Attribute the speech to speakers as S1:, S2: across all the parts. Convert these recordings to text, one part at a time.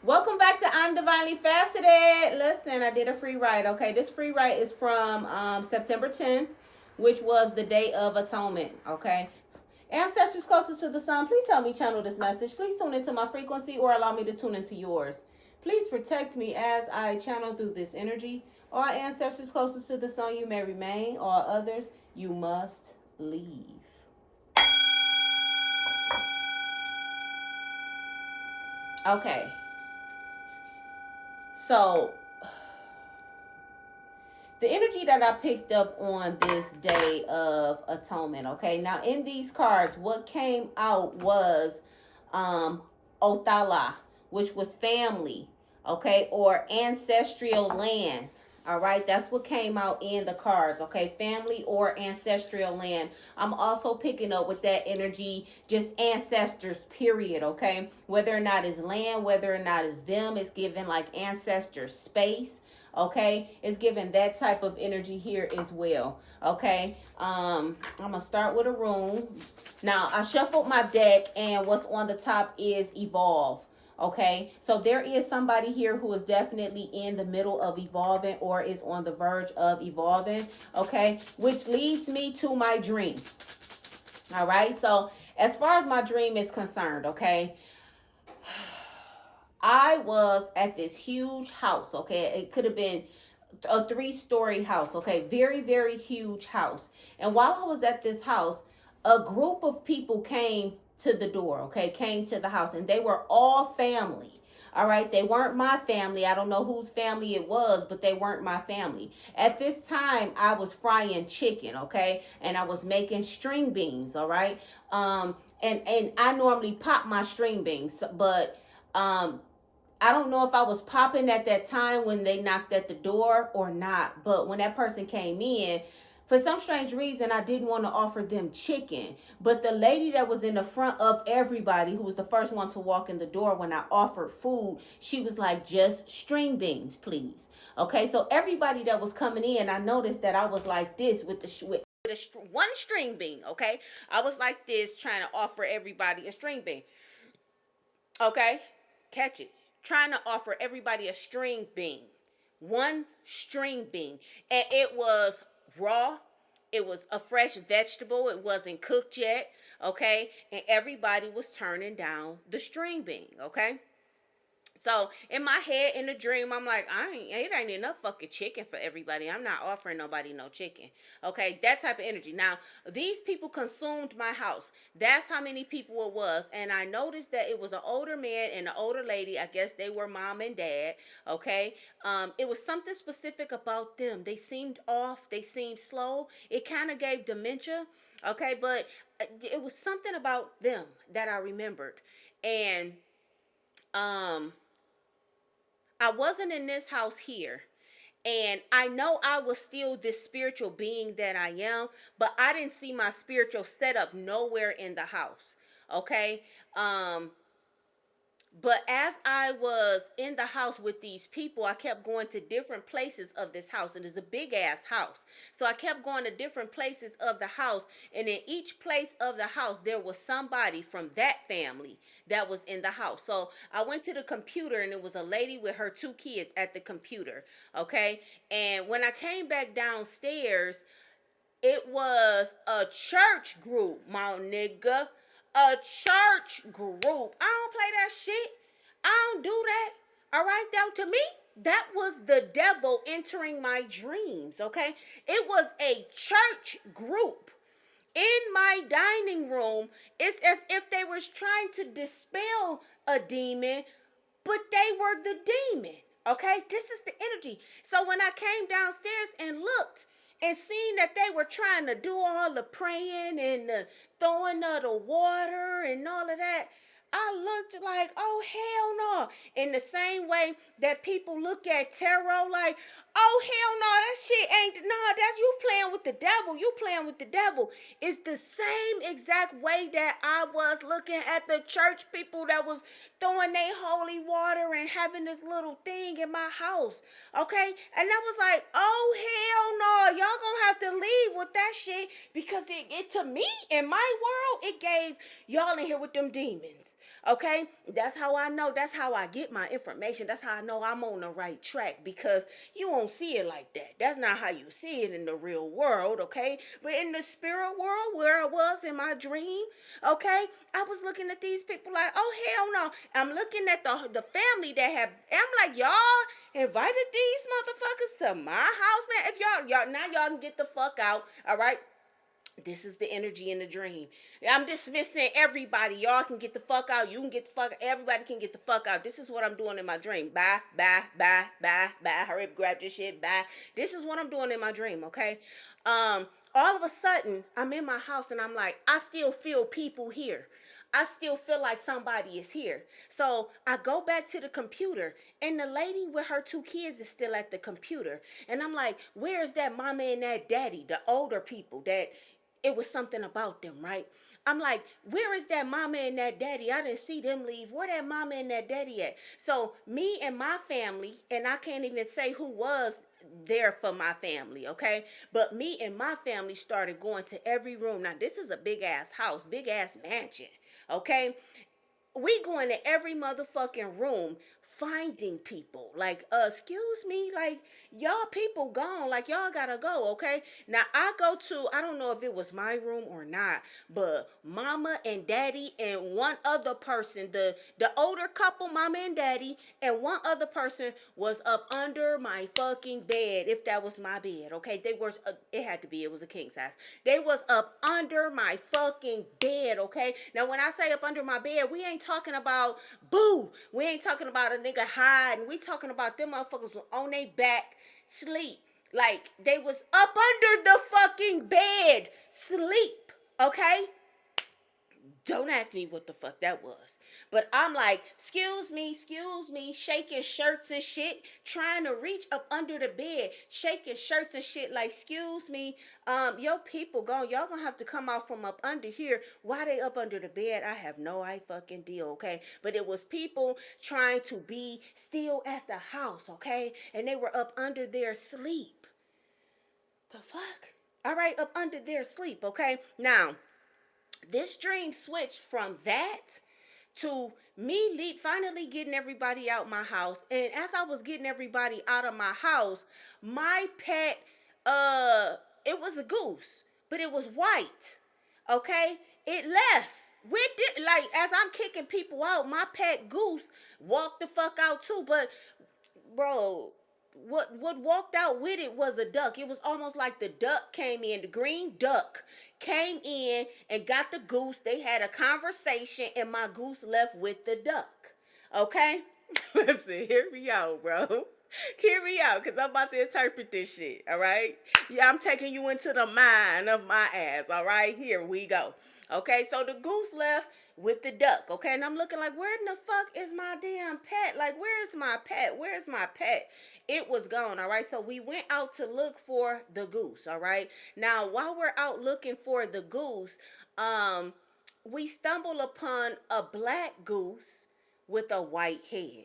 S1: Welcome back to I'm Divinely Faceted. Listen, I did a free write. Okay, this free write is from September 10th, which was the Day of Atonement. Okay, ancestors closest to the sun, please help me channel this message. Please tune into my frequency or allow me to tune into yours. Please protect me as I channel through this energy. All ancestors closest to the sun, you may remain. All others, you must leave. Okay, so the energy that I picked up on this Day of Atonement. Okay, now in these cards, what came out was um Othala, which was family, okay, or ancestral land. All right, that's what came out in the cards, okay? Family or ancestral land. I'm also picking up with that energy, just ancestors, period, okay? Whether or not it's land, whether or not it's them, it's giving like ancestor space, okay? It's giving that type of energy here as well, okay? I'm gonna start with a rune. Now I shuffled my deck, and what's on the top is evolve. Okay, so there is somebody here who is definitely in the middle of evolving or is on the verge of evolving. Okay, which leads me to my dream. All right, so as far as my dream is concerned, okay, I was at this huge house. Okay, it could have been a three-story house. Okay, very, very huge house. And while I was at this house, a group of people came to the door. Okay, came to the house, and they were all family. All right, they weren't my family. I don't know whose family it was, but they weren't my family. At this time, I was frying chicken, okay, and I was making string beans. All right, and I normally pop my string beans, but I don't know if I was popping at that time when they knocked at the door or not, but when that person came in, for some strange reason, I didn't want to offer them chicken. But the lady that was in the front of everybody, who was the first one to walk in the door when I offered food, she was like, just string beans, please. Okay, so everybody that was coming in, I noticed that I was like this with one string bean. Okay, I was like this trying to offer everybody a string bean. Okay, catch it. Trying to offer everybody a string bean, one string bean, and it was raw. It was a fresh vegetable. It wasn't cooked yet. Okay, and everybody was turning down the string bean. Okay, so in my head, in the dream, I'm like, it ain't enough fucking chicken for everybody. I'm not offering nobody no chicken. Okay, that type of energy. Now, these people consumed my house. That's how many people it was. And I noticed that it was an older man and an older lady. I guess they were mom and dad. Okay. It was something specific about them. They seemed off. They seemed slow. It kind of gave dementia. Okay, but it was something about them that I remembered. And um I wasn't in this house here. And I know I was still this spiritual being that I am, but I didn't see my spiritual setup nowhere in the house. Okay? Um but as I was in the house with these people, I kept going to different places of this house. And it's a big ass house. So I kept going to different places of the house. And in each place of the house, there was somebody from that family that was in the house. So I went to the computer, and it was a lady with her two kids at the computer. Okay. And when I came back downstairs, it was a church group, my nigga. A church group. I don't play that shit. I don't do that. All right, though, to me, that was the devil entering my dreams, okay? It was a church group in my dining room. It's as if they was trying to dispel a demon, but they were the demon. Okay, this is the energy. So when I came downstairs and looked and seen that they were trying to do all the praying and the throwing of the water and all of that, I looked like, oh hell no. In the same way that people look at tarot like, oh hell no, that shit ain't, no, that's you playing with the devil. You playing with the devil. It's the same exact way that I was looking at the church people that was throwing their holy water and having this little thing in my house. Okay? And I was like, oh hell no, y'all gonna have to leave with that shit, because it to me, in my world, it gave y'all in here with them demons. Okay, that's how I know. That's how I get my information. That's how I know I'm on the right track, because you won't see it like that. That's not how you see it in the real world. Okay, but in the spirit world, where I was in my dream, okay, I was looking at these people like, oh hell no. I'm looking at the family that have. I'm like, y'all invited these motherfuckers to my house, man. If y'all now y'all can get the fuck out. All right, this is the energy in the dream. I'm dismissing everybody. Y'all can get the fuck out. You can get the fuck. Everybody can get the fuck out. This is what I'm doing in my dream. Bye, bye, bye, bye, bye. Hurry up, grab this shit. Bye. This is what I'm doing in my dream. Okay. All of a sudden, I'm in my house and I'm like, I still feel people here. I still feel like somebody is here. So I go back to the computer, and the lady with her two kids is still at the computer. And I'm like, where's that mama and that daddy, the older people that it was something about them, right? I'm like, where is that mama and that daddy? I didn't see them leave. Where that mama and that daddy at? So me and my family, and I can't even say who was there for my family, okay? But me and my family started going to every room. Now this is a big ass house, big ass mansion, okay? We going to every motherfucking room finding people like, excuse me, like, y'all people gone, like, y'all gotta go. Okay, now I go to, I don't know if it was my room or not, but mama and daddy and one other person, the older couple, mama and daddy, and one other person was up under my fucking bed, if that was my bed. Okay, they were, it had to be, it was a king size. They was up under my fucking bed. Okay, now when I say up under my bed, we ain't talking about boo, we ain't talking about a nigga hiding, we talking about them motherfuckers on their back sleep, like they was up under the fucking bed sleep. Okay, don't ask me what the fuck that was. But I'm like, excuse me, shaking shirts and shit, trying to reach up under the bed, shaking shirts and shit, like, excuse me, your people gone. Y'all gonna have to come out from up under here. Why they up under the bed? I have no I fucking deal, okay? But it was people trying to be still at the house, okay? And they were up under their sleep. The fuck? All right, up under their sleep, okay? Now, this dream switched from that to me finally getting everybody out my house. And as I was getting everybody out of my house, my pet, it was a goose, but it was white. Okay, it left with it. Like, as I'm kicking people out, my pet goose walked the fuck out too. But bro, what walked out with it was a duck. It was almost like the duck came in, the green duck came in and got the goose. They had a conversation, and my goose left with the duck. Okay, listen, hear me out, bro. Hear me out, because I'm about to interpret this shit, all right? Yeah, I'm taking you into the mind of my ass, all right? Here we go. Okay, so the goose left with the duck, okay? And I'm looking like, where in the fuck is my damn pet? Like, where is my pet? Where's my pet? It was gone, all right? So we went out to look for the goose, all right? Now, while we're out looking for the goose, we stumble upon a black goose with a white head.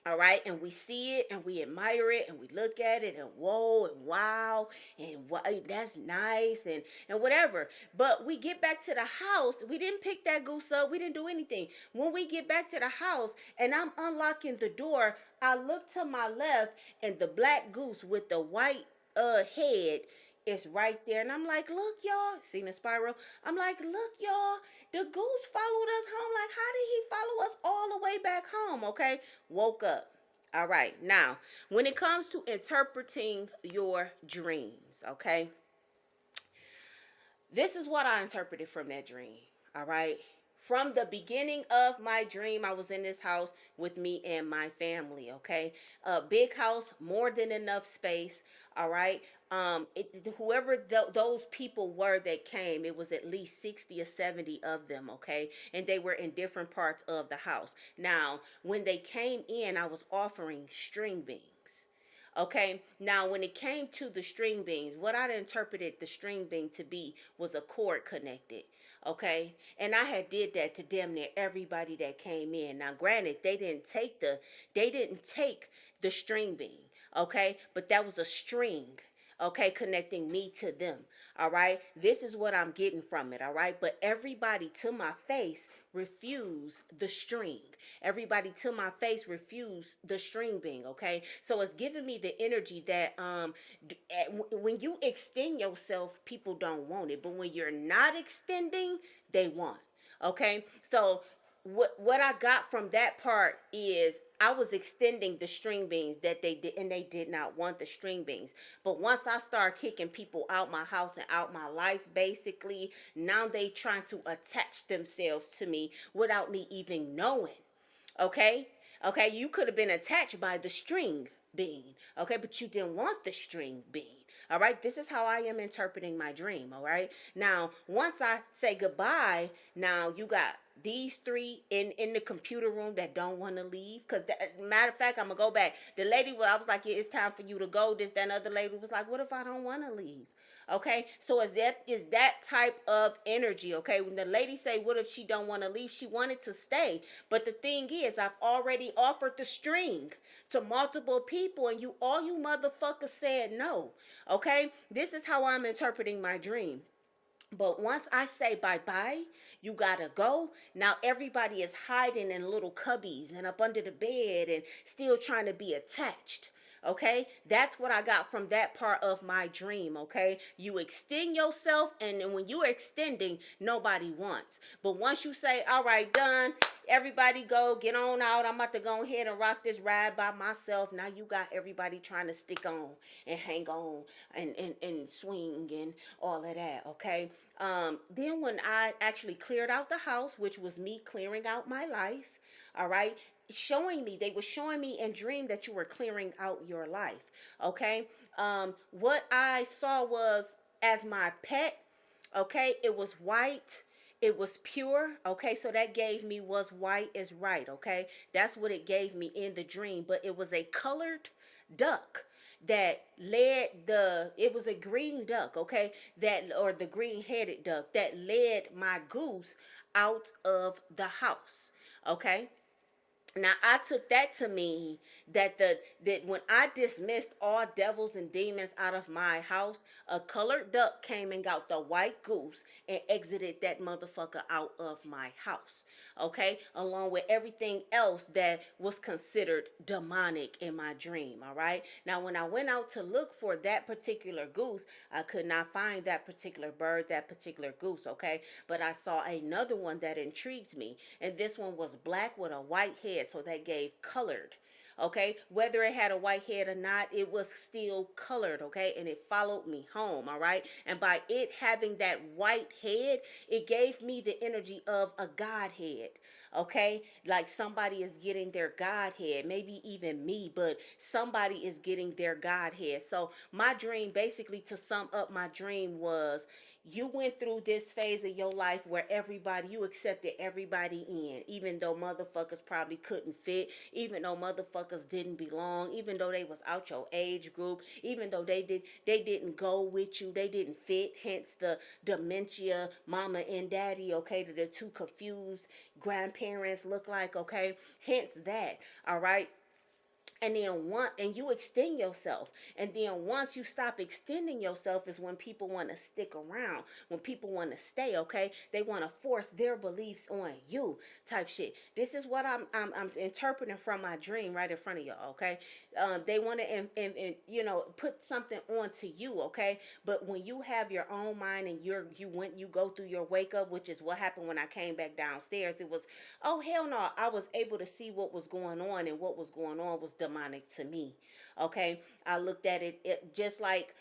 S1: All right, and we see it and we admire it and we look at it and whoa and wow and what, that's nice and whatever. But we get back to the house. We didn't pick that goose up. We didn't do anything. When we get back to the house and I'm unlocking the door, I look to my left and the black goose with the white head is right there. And I'm like, look, y'all, seen the spiral? I'm like, look, y'all, the goose followed us home. Like, how did he follow us all the way back home? Okay, woke up. All right, now, when it comes to interpreting your dreams, okay, this is what I interpreted from that dream. All right. From the beginning of my dream, I was in this house with me and my family. Okay. A big house, more than enough space. All right. Whoever those people were that came, it was at least 60 or 70 of them. Okay. And they were in different parts of the house. Now, when they came in, I was offering string beans. Okay, now when it came to the string beans, what I interpreted the string bean to be was a cord connected. Okay, and I had did that to damn near everybody that came in. Now, granted, they didn't take the string bean. Okay, but that was a string. Okay, connecting me to them. All right, this is what I'm getting from it. All right, but everybody to my face refuse the string. Everybody to my face refuse the string being, okay? So it's giving me the energy that when you extend yourself, people don't want it, but when you're not extending, they want. Okay? So what I got from that part is I was extending the string beans that they did, and they did not want the string beans. But once I start kicking people out my house and out my life, basically, now they trying to attach themselves to me without me even knowing. Okay? Okay, you could have been attached by the string bean. Okay, but you didn't want the string bean. All right, this is how I am interpreting my dream. All right, now once I say goodbye, now you got these three in the computer room that don't want to leave. Because matter of fact, I'm gonna go back. The lady, I was like, yeah, it's time for you to go. This, that, and other lady was like, what if I don't want to leave? Okay, so is that type of energy. Okay, when the lady say, what if she don't want to leave, she wanted to stay, but the thing is, I've already offered the string to multiple people, and all you motherfuckers said no. Okay, this is how I'm interpreting my dream. But once I say bye bye, you gotta go. Now everybody is hiding in little cubbies and up under the bed and still trying to be attached. Okay, that's what I got from that part of my dream. Okay, you extend yourself, and then when you're extending, nobody wants. But once you say, all right, done, everybody go, get on out, I'm about to go ahead and rock this ride by myself. Now you got everybody trying to stick on and hang on and swing and all of that. Okay, then when I actually cleared out the house, which was me clearing out my life, all right, they were showing me in dream that you were clearing out your life. Okay, what I saw was as my pet. Okay, it was white, it was pure. Okay, so that gave me was white is right. Okay, that's what it gave me in the dream, but it was a colored duck that led the it was a green duck. Okay, that, or the green headed duck that led my goose out of the house. Okay, now I took that to mean that when I dismissed all devils and demons out of my house, a colored duck came and got the white goose and exited that motherfucker out of my house. Okay, along with everything else that was considered demonic in my dream. All right. Now when I went out to look for that particular goose, I could not find that particular bird, that particular goose. Okay, but I saw another one that intrigued me, and this one was black with a white head, so that gave colored. Okay, whether it had a white head or not, it was still colored. Okay, and it followed me home. All right, and by it having that white head, it gave me the energy of a godhead. Okay, like somebody is getting their godhead, maybe even me, but somebody is getting their godhead. So my dream, basically, to sum up my dream, was you went through this phase of your life where you accepted everybody in, even though motherfuckers probably couldn't fit, even though motherfuckers didn't belong, even though they was out your age group, even though they didn't go with you, they didn't fit, hence the dementia, mama and daddy. Okay, the two confused grandparents look like. Okay, hence that. All right, and you extend yourself, and then once you stop extending yourself is when people want to stick around, when people want to stay. Okay, they want to force their beliefs on you, type shit. This is what I'm interpreting from my dream right in front of y'all. Okay, they want to put something onto you. Okay, but when you have your own mind and you go through your wake up, which is what happened when I came back downstairs. It was, oh hell no, I was able to see what was going on, and what was going on was demonic to me. Okay, I looked at it just like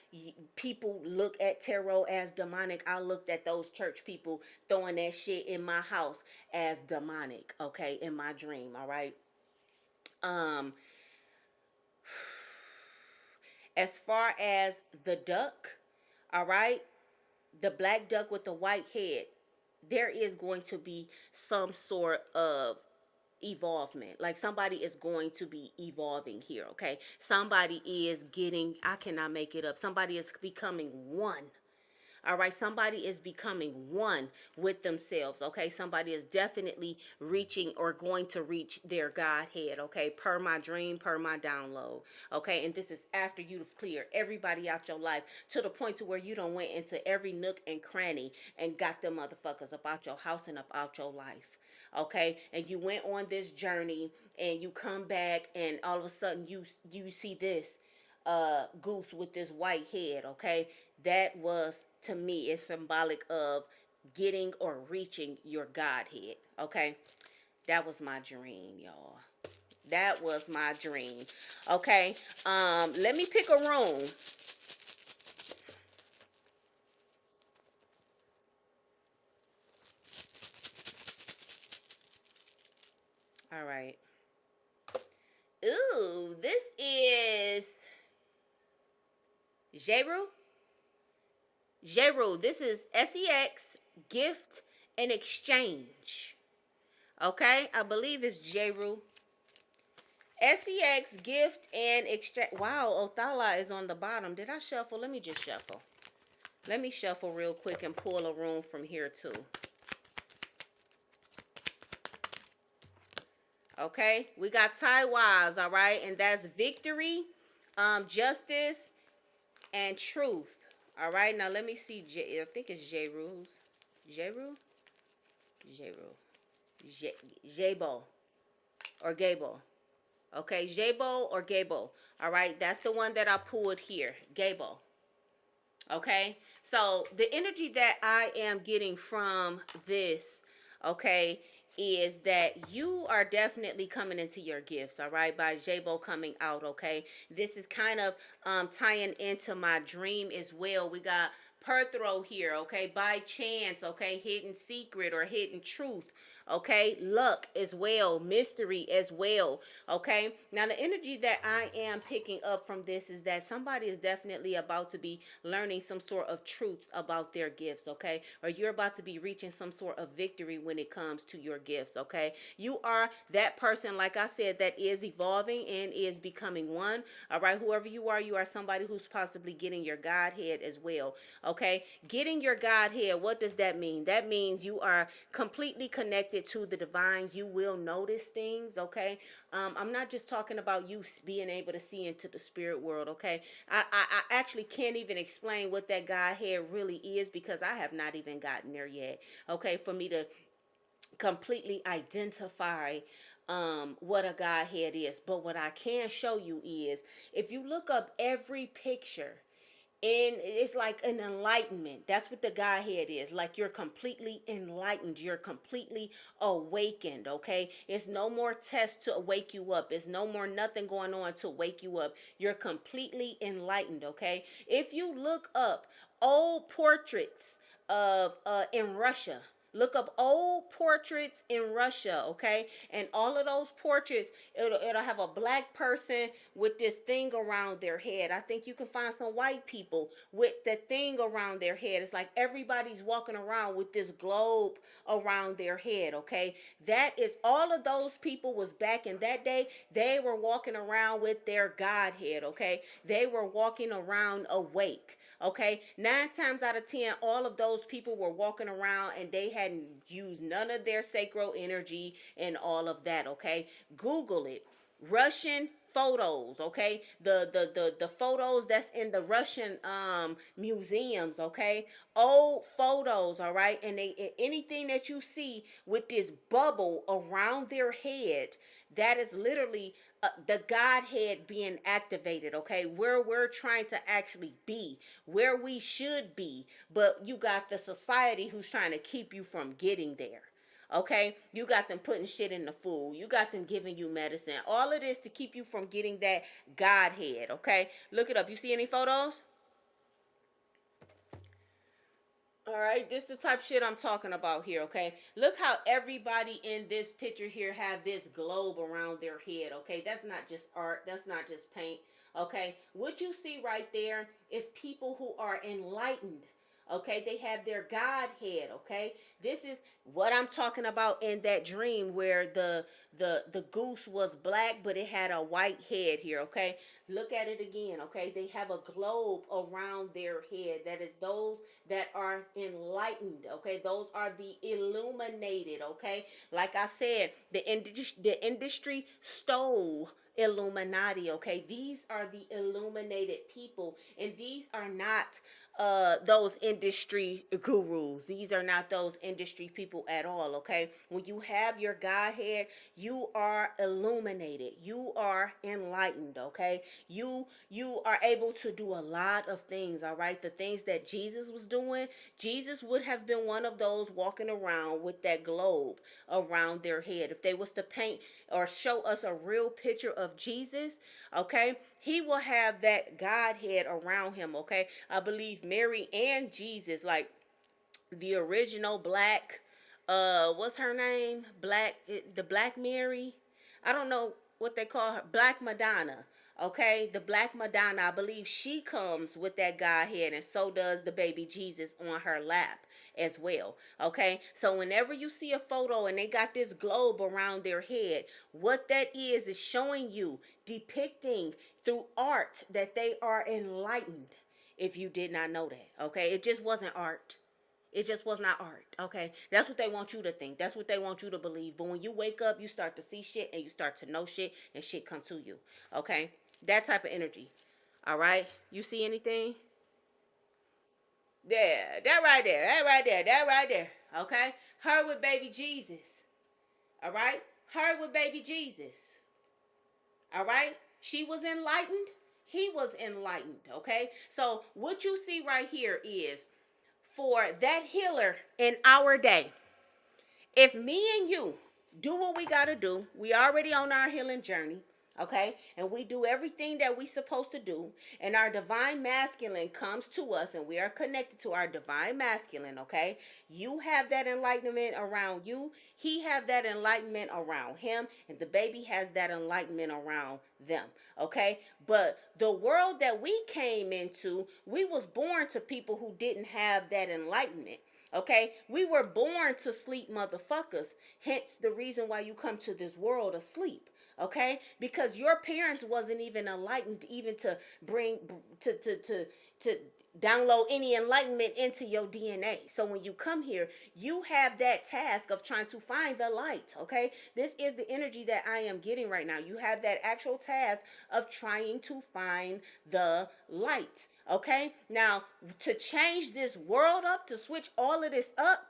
S1: people look at tarot as demonic. I looked at those church people throwing that shit in my house as demonic. Okay, in my dream. All right. um as far as the duck, all right, the black duck with the white head, there is going to be some sort of evolvement. Like somebody is going to be evolving here. Okay, somebody is getting, I cannot make it up, somebody is becoming one. All right, somebody is becoming one with themselves. Okay, somebody is definitely reaching or going to reach their godhead. Okay, per my dream, per my download. Okay, and this is after you've cleared everybody out your life to the point to where you don't went into every nook and cranny and got them motherfuckers up out your house and up out your life. okay, and you went on this journey and you come back and all of a sudden you see this goose with this white head, okay, that was, to me, it's symbolic of getting or reaching your godhead, okay. That was my dream, y'all. That was my dream. Okay. Let me pick a room. All right. Ooh, this is Jeru. Jeru. This is SEX gift and exchange. Okay, I believe it's Jeru. SEX gift and exchange. Wow, Othala is on the bottom. Did I shuffle? Let me just shuffle. Let me shuffle real quick and pull a room from here too. Okay, we got Taiwas, all right, and that's victory, justice, and truth. All right, now let me see. I think it's Jeru's. Jeru? Jeru. Jabo or Gable. Okay, Jabo or Gable. All right, that's the one that I pulled here. Gable. Okay, so the energy that I am getting from this, okay, is that you are definitely coming into your gifts, all right, by Jabo coming out, okay. This is kind of tying into my dream as well. We got Perthrow here, okay, by chance, okay, hidden secret or hidden truth, okay, luck as well, mystery as well, okay. Now the energy that I am picking up from this is that somebody is definitely about to be learning some sort of truths about their gifts, okay, or you're about to be reaching some sort of victory when it comes to your gifts, okay. You are that person, like I said, that is evolving and is becoming one, all right. Whoever you are somebody who's possibly getting your godhead as well, okay. Getting your godhead, what does that mean? That means you are completely connected to the divine. You will notice things, okay. I'm not just talking about you being able to see into the spirit world, okay. I actually can't even explain what that godhead really is because I have not even gotten there yet, okay, for me to completely identify what a godhead is. But what I can show you is if you look up every picture, and it's like an enlightenment. That's what the Godhead is. Like you're completely enlightened. You're completely awakened. Okay. It's no more tests to wake you up. It's no more nothing going on to wake you up. You're completely enlightened. Okay. If you look up old portraits of in Russia, look up old portraits in Russia, okay? And all of those portraits, it'll have a black person with this thing around their head. I think you can find some white people with the thing around their head. It's like everybody's walking around with this globe around their head, okay? That is all of those people was back in that day. They were walking around with their Godhead, okay? They were walking around awake. Okay, 9 times out of 10, all of those people were walking around and they hadn't used none of their sacral energy and all of that. Okay, Google it. Russian photos, okay, the photos that's in the Russian museums, okay, old photos, all right, and anything that you see with this bubble around their head, that is literally the Godhead being activated, okay, where we're trying to actually be, where we should be, but you got the society who's trying to keep you from getting there. Okay, you got them putting shit in the food. You got them giving you medicine. All of this to keep you from getting that Godhead. Okay, look it up. You see any photos? All right, this is the type of shit I'm talking about here, okay? Look how everybody in this picture here have this globe around their head, okay? That's not just art. That's not just paint, okay? What you see right there is people who are enlightened, okay? They have their Godhead, okay? This is what I'm talking about in that dream where the goose was black, but it had a white head here, okay? Look at it again, okay? They have a globe around their head. That is those that are enlightened, okay? Those are the illuminated, okay? Like I said, the industry stole Illuminati, okay? These are the illuminated people, and these are not those industry gurus. These are not those industry people at all, okay? When you have your Godhead, you are illuminated. You are enlightened, okay? You are able to do a lot of things, all right? The things that Jesus was doing, Jesus would have been one of those walking around with that globe around their head. If they was to paint or show us a real picture of Jesus, okay, he will have that Godhead around him, okay? I believe Mary and Jesus, like the original black, what's her name? The Black Mary. I don't know what they call her, Black Madonna. Okay, the Black Madonna, I believe she comes with that Godhead, and so does the baby Jesus on her lap as well. Okay, so whenever you see a photo and they got this globe around their head, what that is showing you, depicting through art, that they are enlightened. If you did not know that, okay, it just wasn't art. It just was not art. Okay. That's what they want you to think. That's what they want you to believe. But when you wake up, you start to see shit and you start to know shit and shit come to you. Okay. That type of energy. All right. You see anything? There. That right there. That right there. That right there. Okay. Her with baby Jesus. All right. Her with baby Jesus. All right. She was enlightened. He was enlightened. Okay. So what you see right here is for that healer in our day. If me and you do what we got to do, we already on our healing journey, okay? And we do everything that we supposed to do, and our divine masculine comes to us, and we are connected to our divine masculine, okay? You have that enlightenment around you. He have that enlightenment around him, and the baby has that enlightenment around them, okay? But the world that we came into, we was born to people who didn't have that enlightenment. Okay, we were born to sleep, motherfuckers. Hence the reason why you come to this world asleep. Okay, because your parents wasn't even enlightened, even to bring to download any enlightenment into your DNA. So when you come here, you have that task of trying to find the light. Okay, this is the energy that I am getting right now. You have that actual task of trying to find the light. Okay, now to change this world up, to switch all of this up,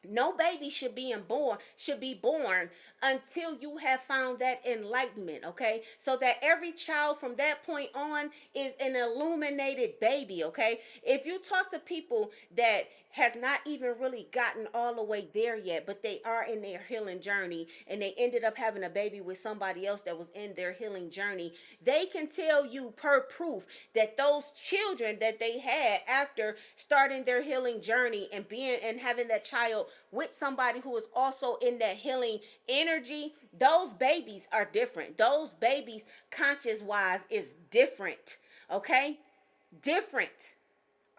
S1: no baby should be born until you have found that enlightenment, okay? So that every child from that point on is an illuminated baby, okay? If you talk to people that has not even really gotten all the way there yet, but they are in their healing journey and they ended up having a baby with somebody else that was in their healing journey, they can tell you per proof that those children that they had after starting their healing journey and being and having that child with somebody who is also in that healing energy, those babies are different. Those babies, conscious wise, is different. Okay? Different.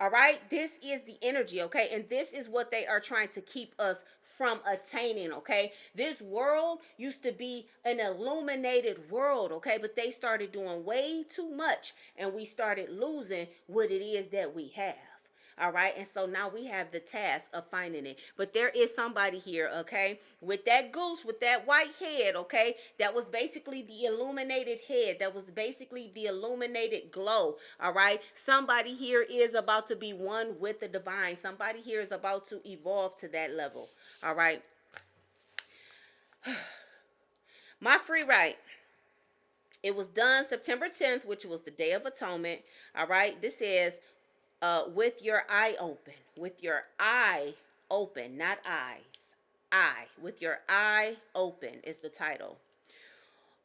S1: All right, this is the energy, okay? And this is what they are trying to keep us from attaining, okay? This world used to be an illuminated world, okay? But they started doing way too much and we started losing what it is that we have. All right, and so now we have the task of finding it. But there is somebody here, okay, with that goose, with that white head, okay, that was basically the illuminated head, that was basically the illuminated glow. All right, somebody here is about to be one with the divine. Somebody here is about to evolve to that level. All right, my free write. It was done September 10th, which was the Day of Atonement. All right, this says with your eye open, with your eye open, not eyes, eye, with your eye open is the title.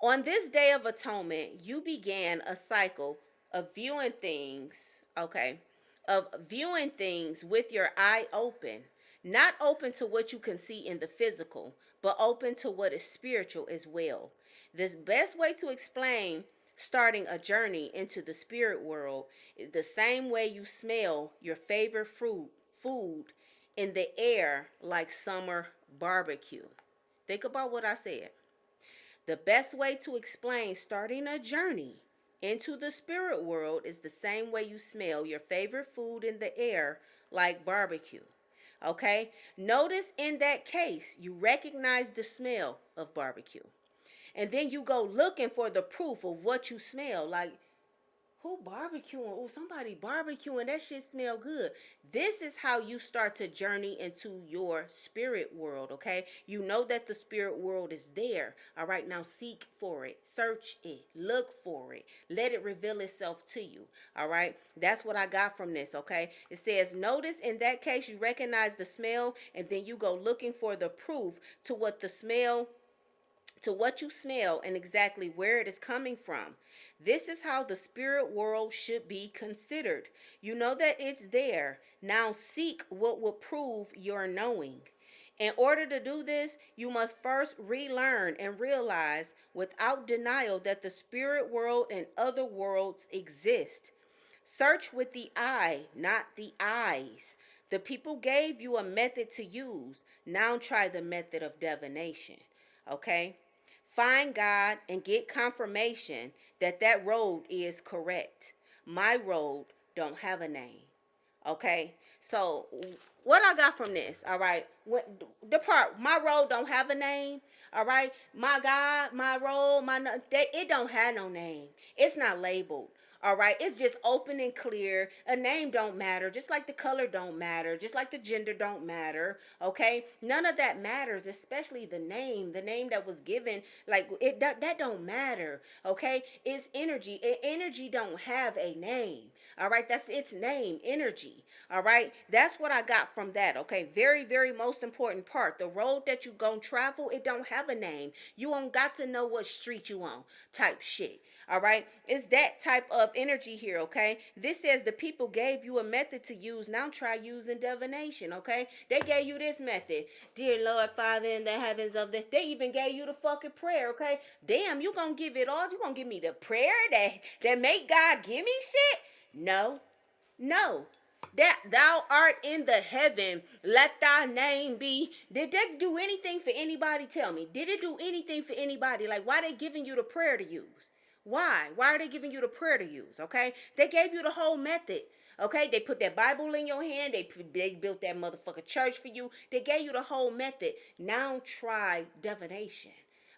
S1: On this Day of Atonement, you began a cycle of viewing things, okay, of viewing things with your eye open, not open to what you can see in the physical, but open to what is spiritual as well. The best way to explain starting a journey into the spirit world is the same way you smell your favorite food in the air like summer barbecue. Think about what I said. The best way to explain starting a journey into the spirit world is the same way you smell your favorite food in the air like barbecue. Okay? Notice in that case, you recognize the smell of barbecue. And then you go looking for the proof of what you smell. Like, Who barbecuing? Oh, somebody barbecuing. That shit smell good. This is how you start to journey into your spirit world, okay? You know that the spirit world is there. All right, now seek for it. Search it. Look for it. Let it reveal itself to you. All right? That's what I got from this, okay? It says, notice in that case you recognize the smell and then you go looking for the proof to what the smell to what you smell and exactly where it is coming from. This is how the spirit world should be considered. You know that it's there. Now seek what will prove your knowing. In order to do this, you must first relearn and realize without denial that the spirit world and other worlds exist. Search with the eye, not the eyes. The people gave you a method to use. Now try the method of divination. Okay? Find God and get confirmation that that road is correct. My road don't have a name. Okay? So what I got from this, all right? The part, my road don't have a name. All right, my God, my road, it don't have no name. It's not labeled. All right, it's just open and clear. A name don't matter, just like the color don't matter, just like the gender don't matter. Okay, none of that matters, especially the name. The name that was given, like that don't matter. Okay, it's energy. Energy don't have a name. All right, that's its name, energy. All right, that's what I got from that. Okay, very, very most important part. The road that you gonna travel, it don't have a name. You don't got to know what street you on, type shit. All right, it's that type of energy here. Okay, this says the people gave you a method to use. Now try using divination. Okay, they gave you this method. Dear Lord, Father in the heavens of the. They even gave you the fucking prayer. Okay, damn, you gonna give it all? You gonna give me the prayer that make God give me shit? No, no. That thou art in the heaven, let thy name be. Did that do anything for anybody? Tell me. Did it do anything for anybody? Like, why they giving you the prayer to use? Why? Why are they giving you the prayer to use? Okay? They gave you the whole method. Okay? They put that Bible in your hand. They built that motherfucker church for you. They gave you the whole method. Now try divination.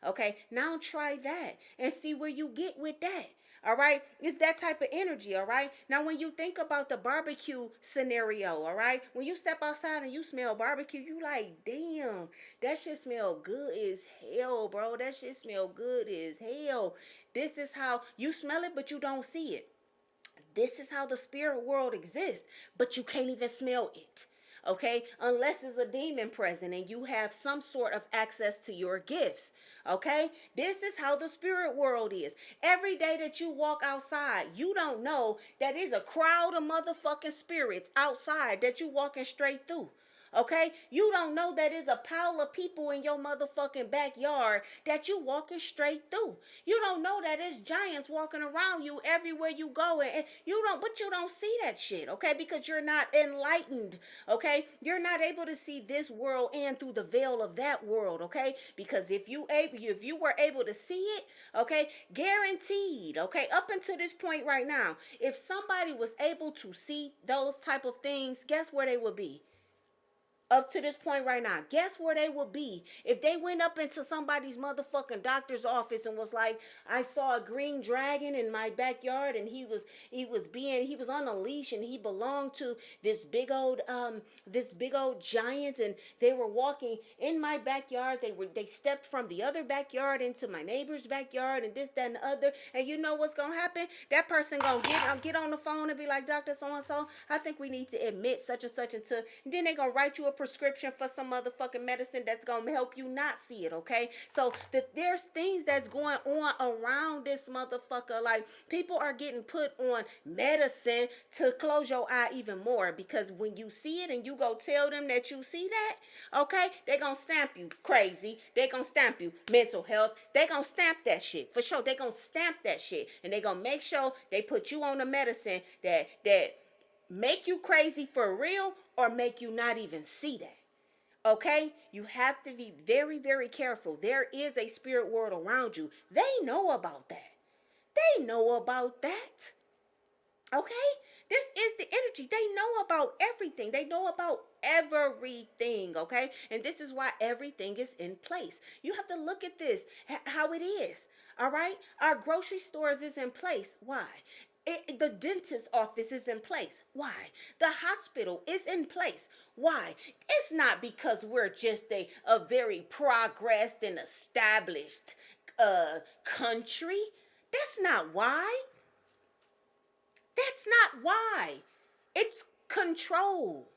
S1: Okay? Now try that and see where you get with that. All right, it's that type of energy. All right, now when you think about the barbecue scenario, all right, when you step outside and you smell barbecue, you like, damn, that shit smell good as hell, bro. That shit smell good as hell. This is how you smell it, but you don't see it. This is how the spirit world exists, but you can't even smell it. Okay, unless it's a demon present and you have some sort of access to your gifts. Okay, this is how the spirit world is. Every day that you walk outside, you don't know that there's a crowd of motherfucking spirits outside that you walking straight through. Okay, you don't know that there's a pile of people in your motherfucking backyard that you walking straight through. You don't know that there's giants walking around you everywhere you go, and but you don't see that shit, okay? Because you're not enlightened, okay? You're not able to see this world and through the veil of that world, okay? Because if you were able to see it, okay, guaranteed, okay, up until this point right now, if somebody was able to see those type of things, guess where they would be? Up to this point right now, guess where they would be if they went up into somebody's motherfucking doctor's office and was like, I saw a green dragon in my backyard and he was on a leash and he belonged to this big old giant, and they were walking in my backyard. They stepped from the other backyard into my neighbor's backyard and this, that, and the other. And you know what's gonna happen? That person gonna get on the phone and be like, Dr. So-and-so, I think we need to admit such and to, and then they gonna write you a prescription for some motherfucking medicine that's gonna help you not see it, okay? So there's things that's going on around this motherfucker. Like, people are getting put on medicine to close your eye even more, because when you see it and you go tell them that you see that, okay, they gonna stamp you crazy. They gonna stamp you mental health. They gonna stamp that shit for sure. They gonna stamp that shit, and they gonna make sure they put you on the medicine that make you crazy for real or make you not even see that. Okay, you have to be very, very careful. There is a spirit world around you. They know about that. They know about that. Okay, this is the energy. They know about everything. They know about everything. Okay, and this is why everything is in place. You have to look at this how it is. All right, our grocery stores is in place. Why? The dentist's office is in place. Why? The hospital is in place. Why? It's not because we're just a very progressed and established country. That's not why. That's not why. It's control.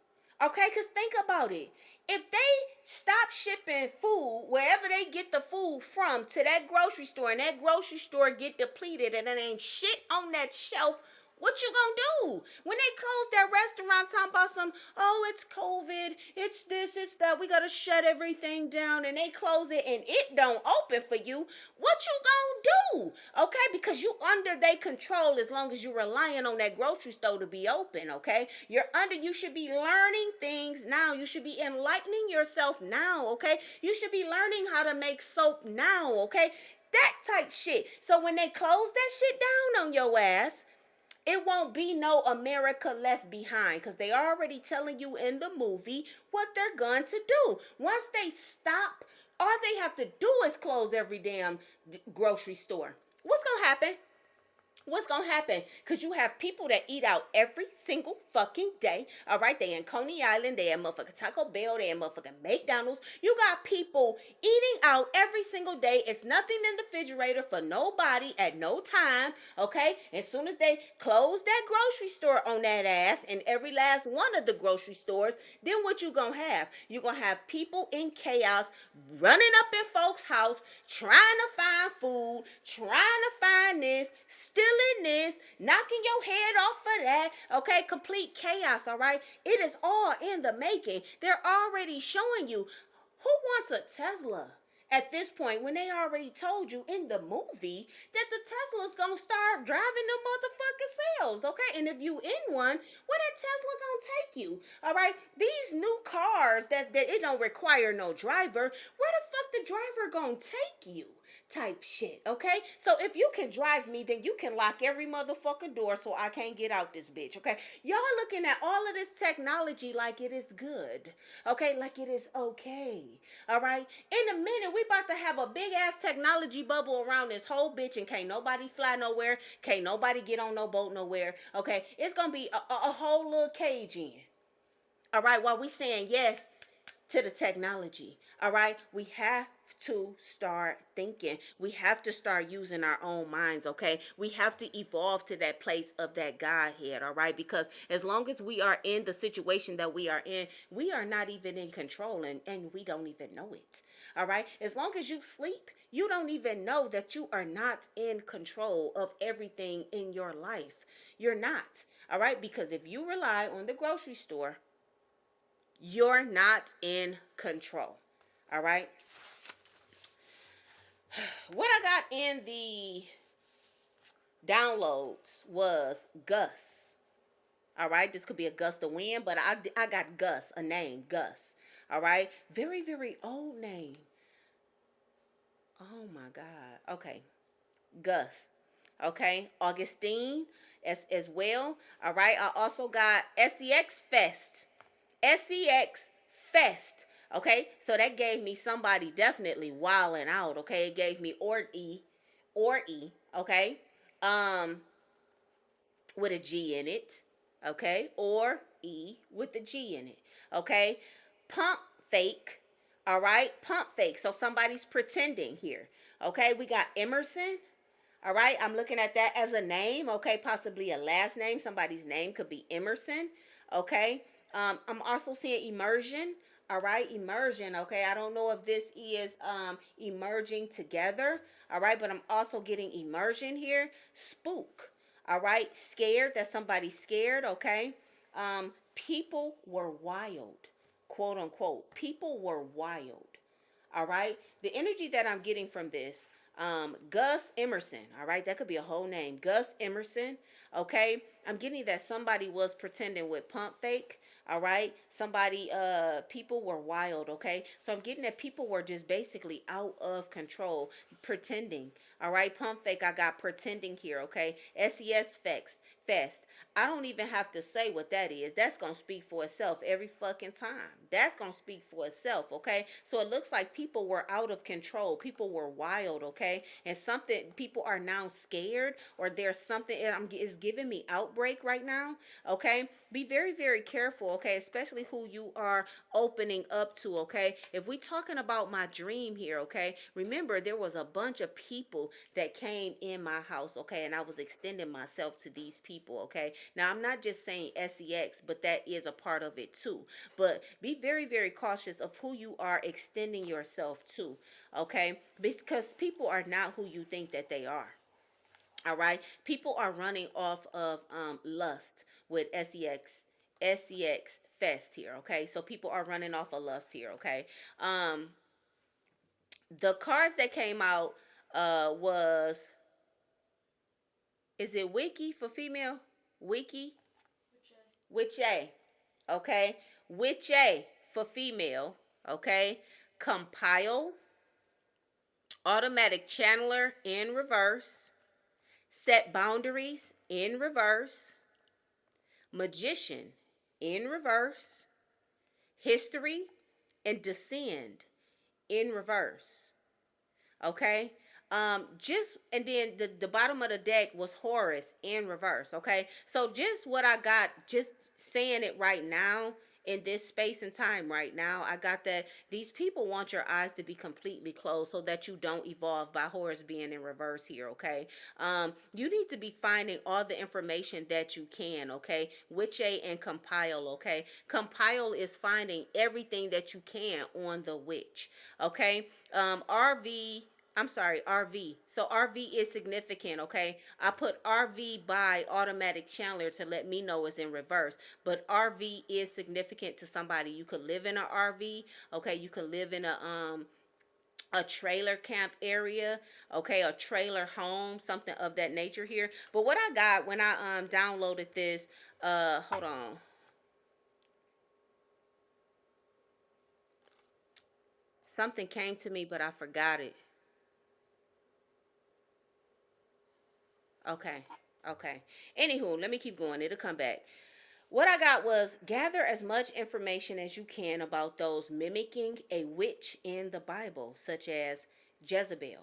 S1: Okay? Because think about it. If they stop shipping food wherever they get the food from to that grocery store, and that grocery store get depleted and there ain't shit on that shelf, what you gonna do? When they close that restaurant talking about some, oh, it's COVID, it's this, it's that, we gotta shut everything down, and they close it and it don't open for you, what you gonna do? Okay, because you under their control as long as you're relying on that grocery store to be open, okay? You should be learning things now. You should be enlightening yourself now, okay? You should be learning how to make soap now, okay? That type shit. So when they close that shit down on your ass, it won't be no America left behind, because they already telling you in the movie what they're going to do. Once they stop, all they have to do is close every damn grocery store. What's going to happen? What's gonna happen? Because you have people that eat out every single fucking day. All right, they in Coney Island, they at motherfucking Taco Bell, they at motherfucking McDonald's. You got people eating out every single day. It's nothing in the refrigerator for nobody at no time. Okay, as soon as they close that grocery store on that ass, and every last one of the grocery stores, then what you gonna have? You gonna have people in chaos running up in folks' house, trying to find food, trying to find this, stealing this, knocking your head off of that. Okay, complete chaos. All right, it is all in the making. They're already showing you who wants a Tesla at this point, when they already told you in the movie that the Tesla's gonna start driving them motherfucking selves, okay? And if you in one, where that Tesla gonna take you? All right, these new cars that it don't require no driver, where the fuck the driver gonna take you? Type shit, okay? So if you can drive me, then you can lock every motherfucking door so I can't get out this bitch, okay? Y'all looking at all of this technology like it is good, okay? Like it is okay, all right? In a minute, we about to have a big ass technology bubble around this whole bitch, and can't nobody fly nowhere, can't nobody get on no boat nowhere, okay? It's gonna be a whole little cage in, all right? While we saying yes to the technology. All right, we have to start thinking. We have to start using our own minds. Okay, we have to evolve to that place of that Godhead. All right, because as long as we are in the situation that we are in, we are not even in control, and we don't even know it. All right, as long as you sleep, you don't even know that you are not in control of everything in your life. You're not. All right, because if you rely on the grocery store, you're not in control. All right. What I got in the downloads was Gus. All right. This could be a gust of wind, but I got Gus, a name, Gus. All right. Very, very old name. Oh my God. Okay. Gus. Okay. Augustine as well. All right. I also got SEX Fest. SEX Fest. Okay, so that gave me somebody definitely wilding out. Okay, it gave me or E. Okay, um, with a G in it. Okay, or E with a G in it. Okay, pump fake. All right, pump fake. So somebody's pretending here. Okay, we got Emerson. All right, I'm looking at that as a name. Okay, possibly a last name. Somebody's name could be Emerson. Okay, I'm also seeing immersion. All right, immersion. Okay, I don't know if this is emerging together. All right, but I'm also getting immersion here. Spook. All right, scared. That's somebody scared. Okay, people were wild, quote unquote. People were wild. All right, the energy that I'm getting from this, Gus Emerson. All right, that could be a whole name, Gus Emerson. Okay, I'm getting that somebody was pretending with pump fake. All right, somebody, people were wild. Okay, so I'm getting that people were just basically out of control, pretending. All right, pump fake. I got pretending here. Okay, SES fest. I don't even have to say what that is. That's going to speak for itself every fucking time. That's going to speak for itself, okay? So it looks like people were out of control. People were wild, okay? And something, people are now scared, or there's something is giving me outbreak right now, okay? Be very, very careful, okay? Especially who you are opening up to, okay? If we talking about my dream here, okay? Remember, there was a bunch of people that came in my house, okay? And I was extending myself to these people, okay? Now, I'm not just saying sex, but that is a part of it too. But be very, very cautious of who you are extending yourself to, okay? Because people are not who you think that they are. All right, people are running off of lust with sex fest here. Okay, so people are running off of lust here. Okay, um, the cards that came out was, is it wiki for female? Wiki, witch a, okay, witch a for female. Okay, compile, automatic channeler in reverse, set boundaries in reverse, magician in reverse, history, and descend in reverse. Okay. Just, and then the bottom of the deck was Horus in reverse. Okay, so just what I got, just saying it right now in this space and time right now, I got that these people want your eyes to be completely closed so that you don't evolve, by Horus being in reverse here. Okay, you need to be finding all the information that you can. Okay, witch a and compile. Okay, compile is finding everything that you can on the witch. Okay, RV, I'm sorry, RV. So RV is significant, okay? I put RV by automatic channeler to let me know it's in reverse. But RV is significant to somebody. You could live in an RV, okay? You could live in a trailer camp area, okay? A trailer home, something of that nature here. But what I got when I downloaded this, hold on. Something came to me, but I forgot it. Okay. Okay. Anywho, let me keep going. It'll come back. What I got was gather as much information as you can about those mimicking a witch in the Bible, such as Jezebel.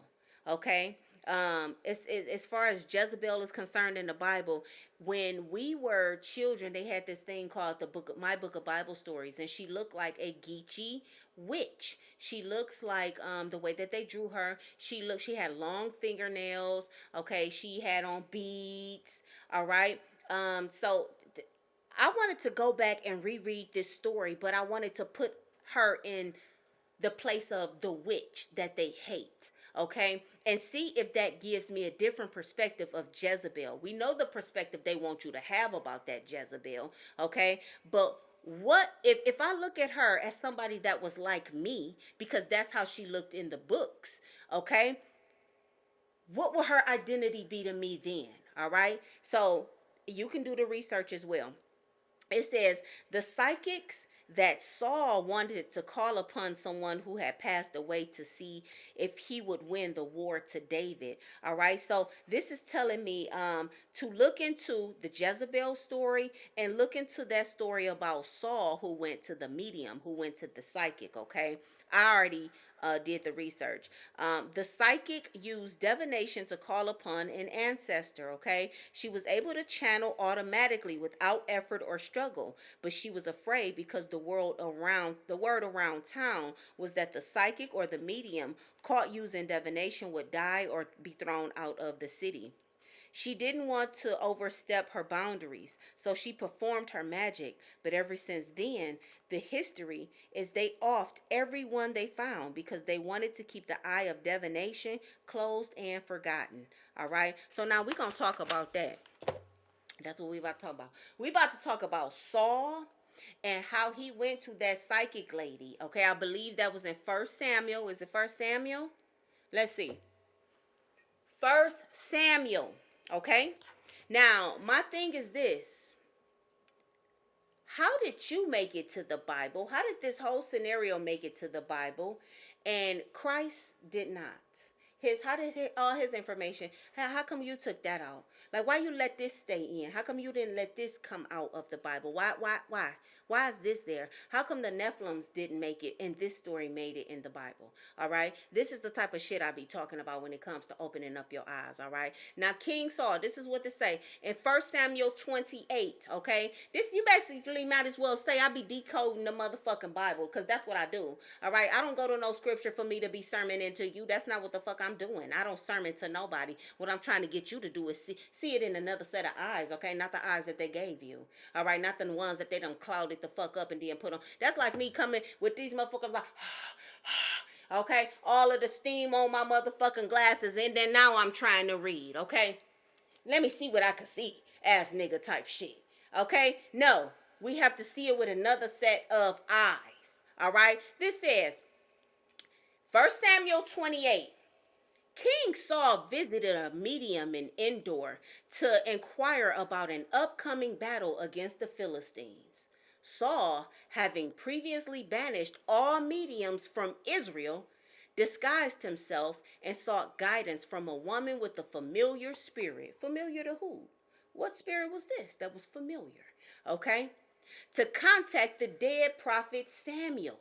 S1: Okay. As far as Jezebel is concerned in the Bible, when we were children, they had this thing called the book, My Book of Bible Stories, and she looked like a geeky witch. She looks like the way that they drew her. She had long fingernails. Okay, she had on beads. All right. So I wanted to go back and reread this story, but I wanted to put her in the place of the witch that they hate, okay? And see if that gives me a different perspective of Jezebel. We know the perspective they want you to have about that Jezebel, okay? But what if I look at her as somebody that was like me, because that's how she looked in the books, okay? What will her identity be to me then? All right? So you can do the research as well. It says the psychics that Saul wanted to call upon someone who had passed away to see if he would win the war to David. All right, so this is telling me to look into the Jezebel story and look into that story about Saul who went to the medium, who went to the psychic. Okay, I already did the research. The psychic used divination to call upon an ancestor. Okay, she was able to channel automatically without effort or struggle, but she was afraid because the word around town was that the psychic or the medium caught using divination would die or be thrown out of the city. She didn't want to overstep her boundaries, so she performed her magic. But ever since then, the history is they offed everyone they found because they wanted to keep the eye of divination closed and forgotten. All right, so now we're going to talk about that. That's what we about to talk about. We about to talk about Saul and how he went to that psychic lady. Okay, I believe that was in First Samuel. Is it First Samuel? Let's see. First Samuel. Okay. Now, my thing is this. How did you make it to the Bible? How did this whole scenario make it to the Bible? And Christ did not. All his information, how come you took that out? Like, why you let this stay in? How come you didn't let this come out of the Bible? Why is this there? How come the Nephilims didn't make it and this story made it in the Bible? All right, this is the type of shit I be talking about when it comes to opening up your eyes. All right, now King Saul, this is what they say in 1 Samuel 28. Okay, this, you basically might as well say I be decoding the motherfucking Bible, because that's what I do. All right, I don't go to no scripture for me to be sermoning to you. That's not what the fuck I'm doing. I don't sermon to nobody. What I'm trying to get you to do is see it in another set of eyes. Okay, not the eyes that they gave you. All right, not the ones that they done clouded the fuck up and then put on. That's like me coming with these motherfuckers like okay, all of the steam on my motherfucking glasses, and then now I'm trying to read. Okay, let me see what I can see, ass nigga type shit. Okay, no, we have to see it with another set of eyes. All right, this says 1 Samuel 28. King Saul visited a medium in Endor to inquire about an upcoming battle against the Philistines. Saul, having previously banished all mediums from Israel, disguised himself and sought guidance from a woman with a familiar spirit. Familiar to who? What spirit was this that was familiar? Okay? To contact the dead prophet Samuel.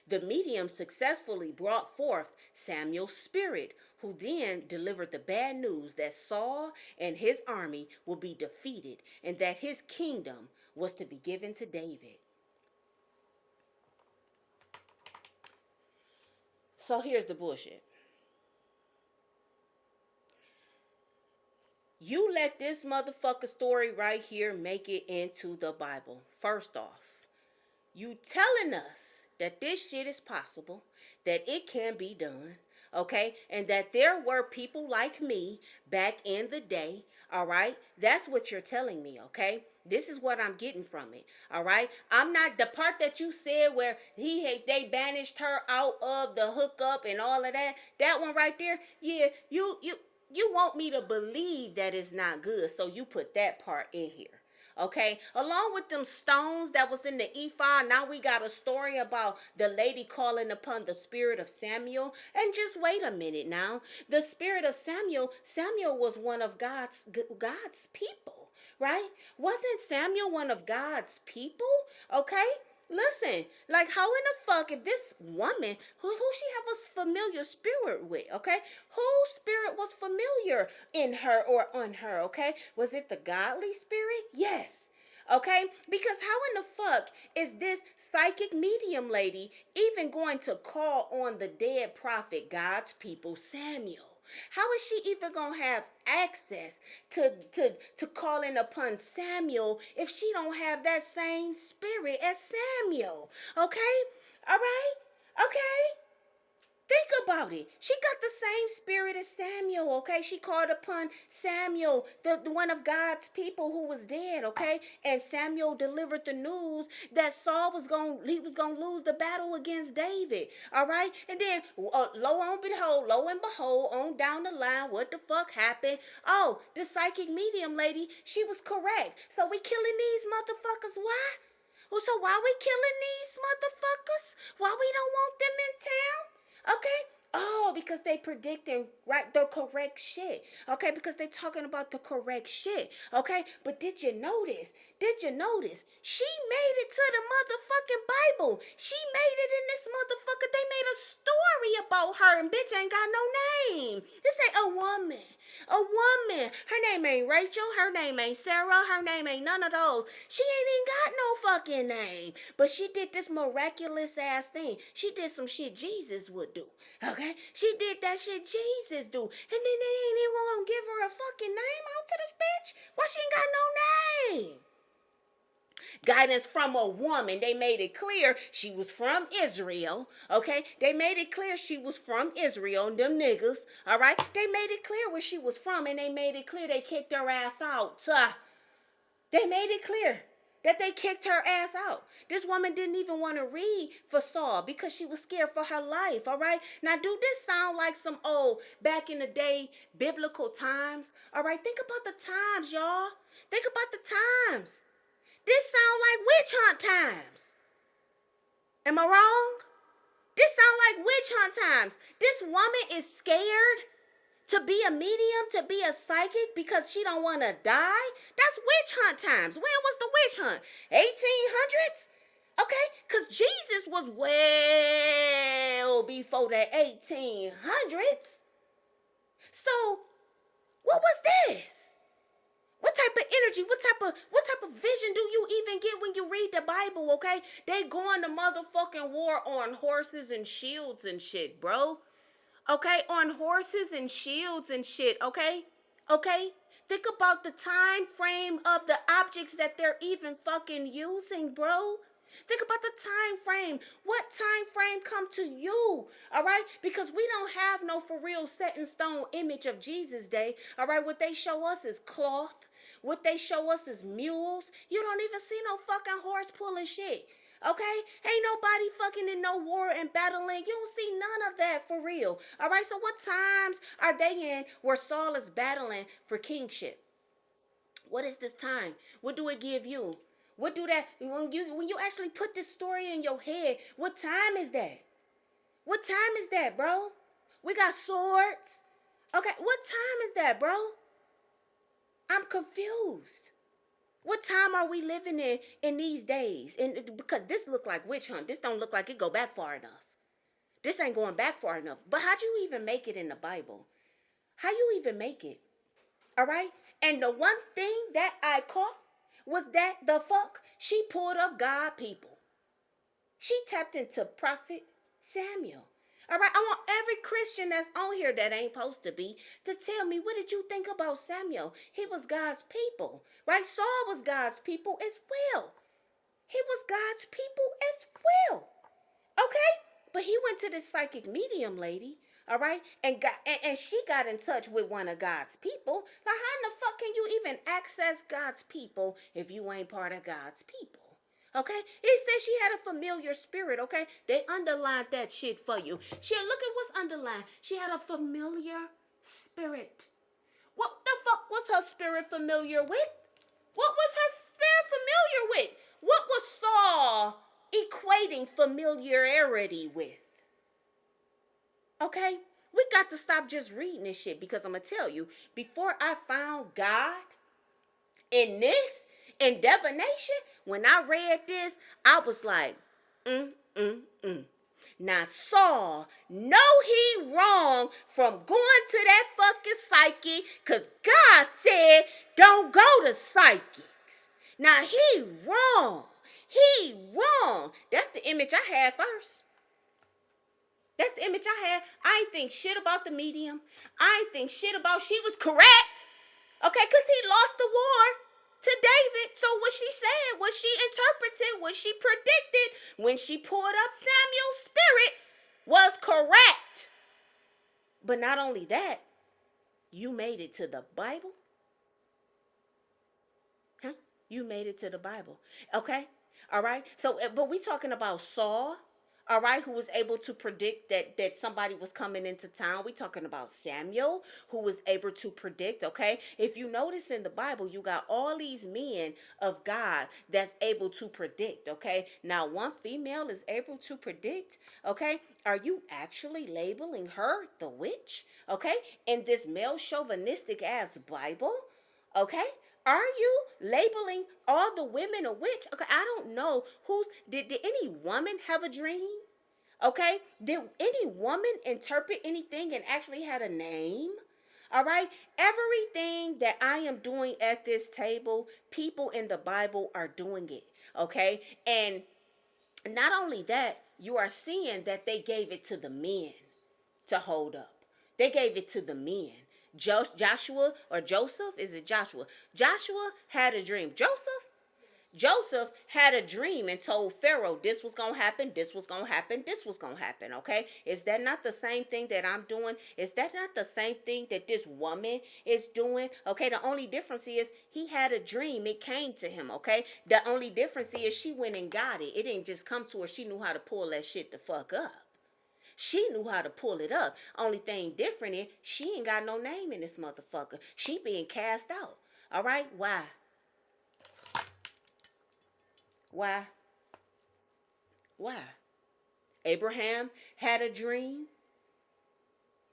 S1: The medium successfully brought forth Samuel's spirit, who then delivered the bad news that Saul and his army will be defeated and that his kingdom was to be given to David. So here's the bullshit. You let this motherfucker story right here make it into the Bible. First off, you telling us that this shit is possible, that it can be done, okay? And that there were people like me back in the day, all right? That's what you're telling me, okay? This is what I'm getting from it, all right? I'm not the part that you said where they banished her out of the hookup and all of that. That one right there, yeah, you want me to believe that it's not good, so you put that part in here. Okay, along with them stones that was in the ephod, now we got a story about the lady calling upon the spirit of Samuel. And just wait a minute now, the spirit of Samuel was one of God's people, right? Wasn't Samuel one of God's people? Okay, listen, like how in the fuck if this woman who she have a familiar spirit with, okay? Whose spirit was familiar in her or on her, okay? Was it the godly spirit? Yes. Okay? Because how in the fuck is this psychic medium lady even going to call on the dead prophet, God's people, Samuel? How is she even gonna have access to calling upon Samuel if she don't have that same spirit as Samuel? Okay? All right? Okay? Think about it. She got the same spirit as Samuel, okay? She called upon Samuel, the one of God's people who was dead, okay? And Samuel delivered the news that Saul was going to lose the battle against David, all right? And then lo and behold, on down the line, what the fuck happened? Oh, the psychic medium lady, she was correct. So we killing these motherfuckers. Why? Well, so why we killing these motherfuckers? Why we don't want them in town? Okay? Oh, because they predicting right the correct shit. Okay, because they talking about the correct shit. Okay, but did you notice? Did you notice? She made it to the motherfucking Bible. She made it in this motherfucker. They made a story about her, and bitch ain't got no name. This ain't a woman. A woman. Her name ain't Rachel. Her name ain't Sarah. Her name ain't none of those. She ain't even got no fucking name. But she did this miraculous ass thing. She did some shit Jesus would do. Okay? She did that shit Jesus do. And then they ain't even gonna give her a fucking name out to this bitch. Why she ain't got no name? Guidance from a woman. They made it clear she was from Israel. Okay? They made it clear she was from Israel. Them niggas. All right? They made it clear where she was from, and they made it clear they kicked her ass out. They made it clear that they kicked her ass out. This woman didn't even want to read for Saul because she was scared for her life, all right? Now, do this sound like some old, back in the day, biblical times? All right, think about the times, y'all. Think about the times. This sound like witch hunt times. Am I wrong? This sound like witch hunt times. This woman is scared to be a medium, to be a psychic because she don't want to die. That's witch hunt times. When was the witch hunt? 1800s? Okay, because Jesus was well before the 1800s. So what was this? What type of energy, what type of vision do you even get when you read the Bible, okay? They going to motherfucking war on horses and shields and shit, bro. Okay, on horses and shields and shit, okay? Okay? Think about the time frame of the objects that they're even fucking using, bro. Think about the time frame. What time frame come to you? All right? Because we don't have no for real set in stone image of Jesus Day. All right? What they show us is cloth. What they show us is mules. You don't even see no fucking horse pulling shit. Okay? Ain't nobody fucking in no war and battling. You don't see none of that for real. All right? So what times are they in where Saul is battling for kingship? What is this time? What do it give you? What do that when you actually put this story in your head? What time is that? What time is that, bro? We got swords. Okay, what time is that, bro? I'm confused. What time are we living in these days? And because this look like witch hunt, this don't look like it go back far enough. This ain't going back far enough. But how'd you even make it in the Bible? How you even make it? All right. And the one thing that I caught was that the fuck she pulled up God people. She tapped into Prophet Samuel. All right, I want every Christian that's on here that ain't supposed to be to tell me, what did you think about Samuel? He was God's people, right? Saul was God's people as well. He was God's people as well. Okay? But he went to this psychic medium lady, all right, and she got in touch with one of God's people. Now, how in the fuck can you even access God's people if you ain't part of God's people? Okay, he said she had a familiar spirit. Okay, they underlined that shit for you. She look at what's underlined. She had a familiar spirit. What the fuck was her spirit familiar with? What was her spirit familiar with? What was Saul equating familiarity with? Okay, we got to stop just reading this shit, because I'm gonna tell you, before I found God in this, in divination, when I read this, I was like, mm. Now Saul know he wrong from going to that fucking psychic, because God said don't go to psychics. Now he wrong. He wrong. That's the image I had first. That's the image I had. I ain't think shit about the medium. I ain't think shit about she was correct. Okay, because he lost the war to David. So what she said, what she interpreted, what she predicted when she pulled up Samuel's spirit was correct. But not only that, you made it to the Bible. Huh? You made it to the Bible. Okay? All right? So, but we talking about Saul, all right, who was able to predict that somebody was coming into town. We talking about Samuel, who was able to predict, okay? If you notice in the Bible, you got all these men of God that's able to predict, okay? Now, one female is able to predict, okay? Are you actually labeling her the witch, okay? In this male chauvinistic ass Bible, okay? Are you labeling all the women a witch? Okay, I don't know did any woman have a dream? Okay, did any woman interpret anything and actually had a name? All right, everything that I am doing at this table, people in the Bible are doing it. Okay, and not only that, you are seeing that they gave it to the men to hold up. They gave it to the men. Joshua or Joseph, is it Joshua? Joshua had a dream. Joseph had a dream and told Pharaoh this was going to happen, this was going to happen, this was going to happen, okay? Is that not the same thing that I'm doing? Is that not the same thing that this woman is doing? Okay, the only difference is he had a dream, it came to him, okay? The only difference is she went and got it. It didn't just come to her. She knew how to pull that shit the fuck up. She knew how to pull it up. Only thing different is she ain't got no name in this motherfucker. She being cast out. All right? Why? Why? Why? Abraham had a dream.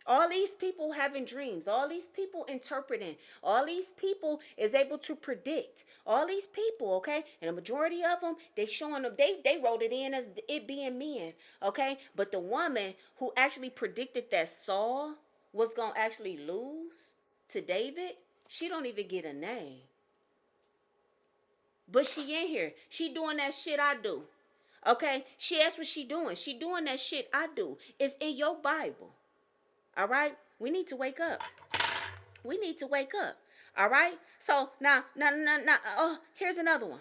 S1: All these people having dreams, all these people interpreting, all these people is able to predict. All these people, okay, and the majority of them, they showing them, they wrote it in as it being men, okay. But the woman who actually predicted that Saul was gonna actually lose to David, she don't even get a name. But she in here, she doing that shit I do, okay. She asked what she doing. She doing that shit I do. It's in your Bible. All right, we need to wake up. We need to wake up. All right. So now. Oh, here's another one.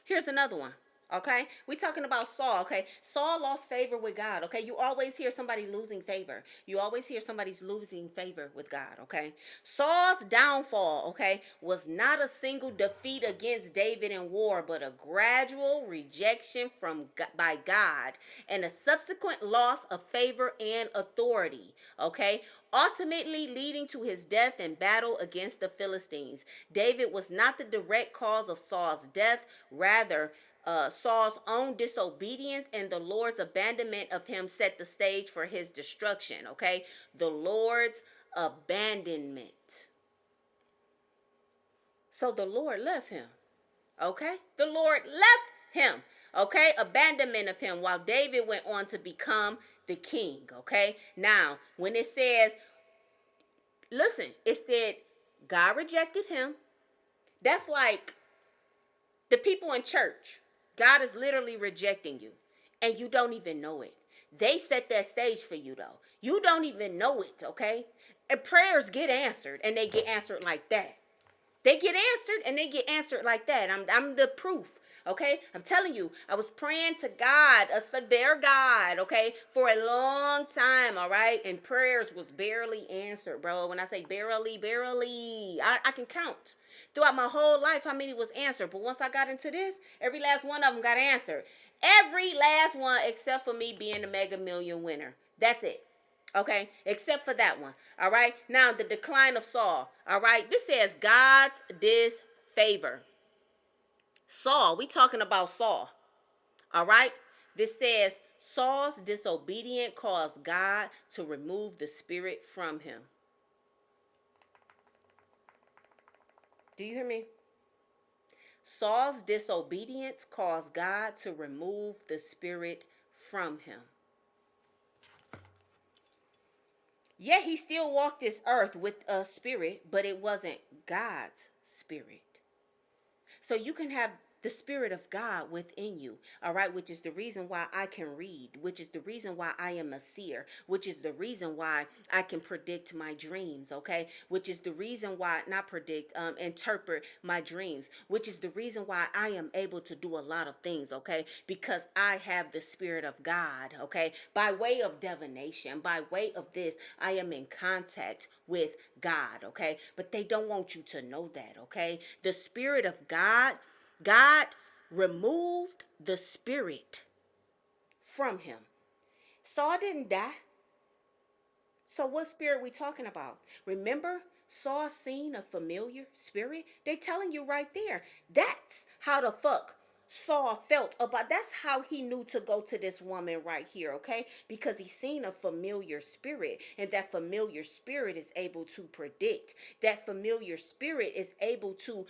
S1: Here's another one. Okay, we talking about Saul. Okay, Saul lost favor with God. Okay, you always hear somebody losing favor. You always hear somebody's losing favor with God. Okay, Saul's downfall, okay, was not a single defeat against David in war, but a gradual rejection from by God and a subsequent loss of favor and authority. Okay, ultimately leading to his death in battle against the Philistines. David was not the direct cause of Saul's death, rather, Saul's own disobedience and the Lord's abandonment of him set the stage for his destruction. Okay, the Lord's abandonment. So the Lord left him. Okay, the Lord left him. Okay, abandonment of him while David went on to become the king. Okay, now when it says, listen, it said God rejected him. That's like the people in church. God is literally rejecting you, and you don't even know it. They set that stage for you, though. You don't even know it, okay? And prayers get answered, and they get answered like that. They get answered, and they get answered like that. I'm the proof. Okay, I'm telling you, I was praying to God, their God, okay, for a long time, all right, and prayers was barely answered, bro. When I say barely, I can count throughout my whole life how many was answered. But once I got into this, every last one of them got answered. Every last one except for me being the Mega Million winner. That's it. Okay, except for that one. All right, now the decline of Saul. All right, this says God's disfavor. Saul, we talking about Saul. All right, this says Saul's disobedience caused God to remove the spirit from him. Do you hear me? Saul's disobedience caused God to remove the spirit from him. Yet he still walked this earth with a spirit, but it wasn't God's spirit. So you can have the spirit of God within you, all right, which is the reason why I can read, which is the reason why I am a seer, which is the reason why I can predict my dreams, okay, which is the reason why, not predict, interpret my dreams, which is the reason why I am able to do a lot of things, okay, because I have the spirit of God, okay, by way of divination, by way of this, I am in contact with God, okay, but they don't want you to know that, okay. The spirit of God removed the spirit from him. Saul didn't die. So what spirit we talking about? Remember, Saul seen a familiar spirit? They telling you right there. That's how the fuck Saul felt about. That's how he knew to go to this woman right here, okay? Because he seen a familiar spirit, and that familiar spirit is able to predict. That familiar spirit is able to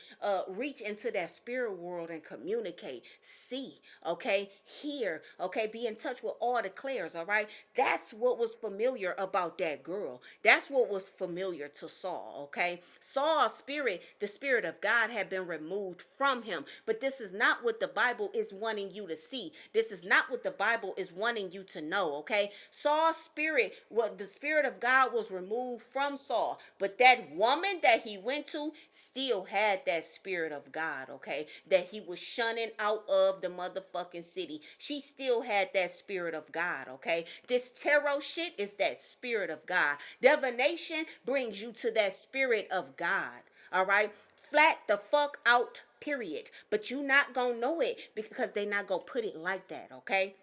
S1: reach into that spirit world and communicate, see, okay, hear, okay, be in touch with all the clairs, all right? That's what was familiar about that girl. That's what was familiar to Saul, okay? Saul's spirit, the spirit of God, had been removed from him. But this is not what the Bible is wanting you to see. This is not what the Bible is wanting you to know, okay? Saul's spirit, what the spirit of God was removed from Saul. But that woman that he went to still had that spirit of God, okay? That he was shunning out of the motherfucking city. She still had that spirit of God, okay? This tarot shit is that spirit of God. Divination brings you to that spirit of God, all right? Flat the fuck out, period. But you not gonna know it because they not gonna put it like that, okay?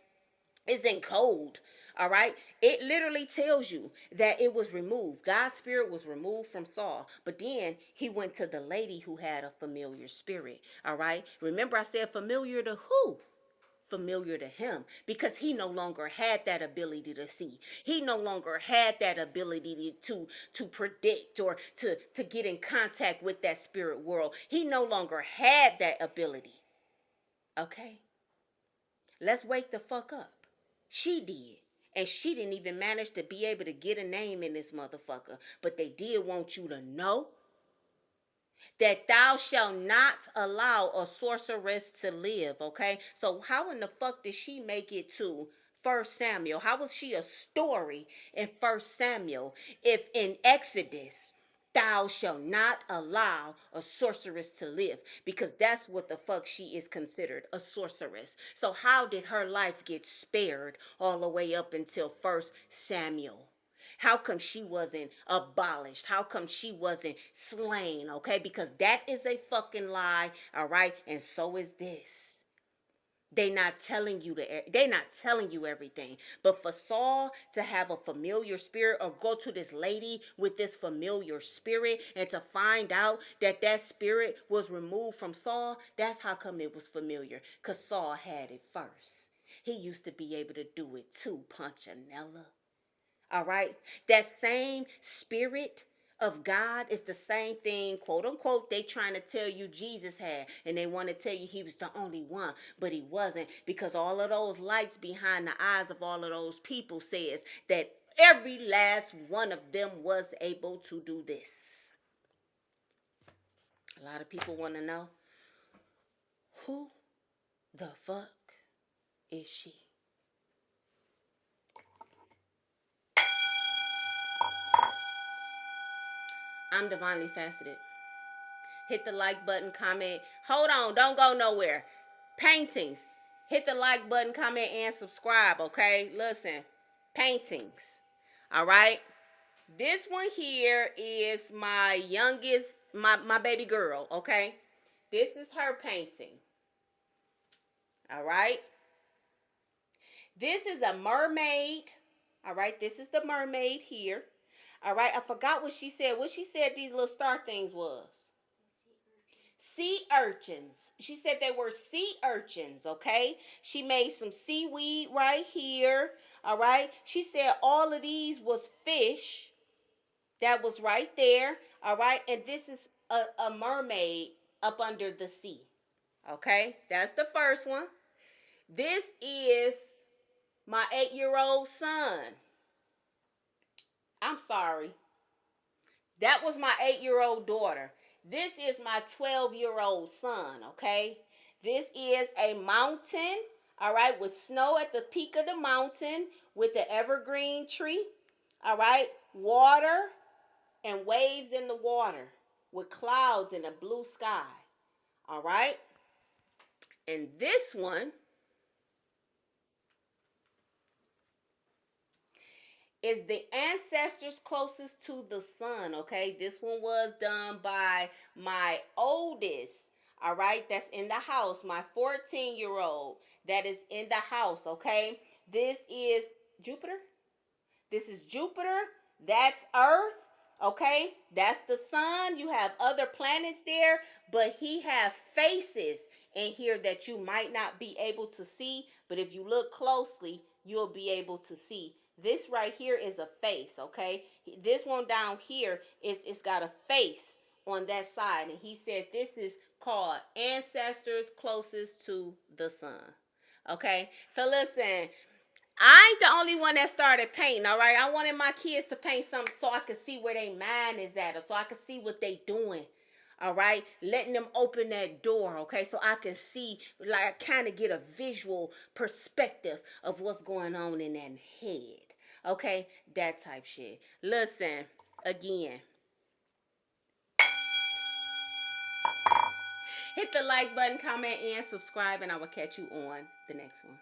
S1: It's in code. All right. It literally tells you that it was removed. God's spirit was removed from Saul. But then he went to the lady who had a familiar spirit. All right. Remember, I said familiar to who? Familiar to him, because he no longer had that ability to see. He no longer had that ability to predict or to get in contact with that spirit world. He no longer had that ability. Okay. Let's wake the fuck up. She did. And she didn't even manage to be able to get a name in this motherfucker. But they did want you to know that thou shalt not allow a sorceress to live, okay? So how in the fuck did she make it to First Samuel? How was she a story in First Samuel if in Exodus thou shalt not allow a sorceress to live? Because that's what the fuck she is considered, a sorceress. So how did her life get spared all the way up until First Samuel? How come she wasn't abolished? How come she wasn't slain? Okay, because that is a fucking lie. All right, and so is this. They not telling you everything. But for Saul to have a familiar spirit, or go to this lady with this familiar spirit, and to find out that that spirit was removed from Saul, that's how come it was familiar. Because Saul had it first. He used to be able to do it too, Punchinella. All right. That same spirit of God is the same thing, quote unquote, they trying to tell you Jesus had. And they want to tell you he was the only one. But he wasn't, because all of those lights behind the eyes of all of those people says that every last one of them was able to do this. A lot of people want to know, who the fuck is she? I'm divinely faceted. Hit the like button, comment. Hold on, don't go nowhere. Paintings. Hit the like button, comment, and subscribe, okay? Listen, paintings. All right? This one here is my youngest, my baby girl, okay? This is her painting. All right? This is a mermaid. All right? This is the mermaid here. All right? I forgot what she said. What she said these little star things was. Sea urchins. She said they were sea urchins, okay? She made some seaweed right here, all right? She said all of these was fish that was right there, all right? And this is a mermaid up under the sea, okay? That's the first one. This is my 8-year-old son. I'm sorry. That was my 8-year-old daughter. This is my 12-year-old son, okay? This is a mountain, all right, with snow at the peak of the mountain, with the evergreen tree, all right? Water and waves in the water with clouds and a blue sky, all right? And this one is the ancestors closest to the sun, okay? This one was done by my oldest, all right? That's in the house, my 14-year-old that is in the house, okay? This is Jupiter. This is Jupiter. That's Earth. Okay, that's the sun. You have other planets there, but he have faces in here that you might not be able to see. But if you look closely, you'll be able to see. This right here is a face. Okay, this one down here is, it's got a face on that side, and he said this is called ancestors closest to the sun. Okay, so listen, I ain't the only one that started painting, all right? I wanted my kids to paint something so I could see where their mind is at, or so I could see what they doing, all right? Letting them open that door, okay? So I can see, like, kind of get a visual perspective of what's going on in that head, okay? That type shit. Listen, again, hit the like button, comment, and subscribe, and I will catch you on the next one.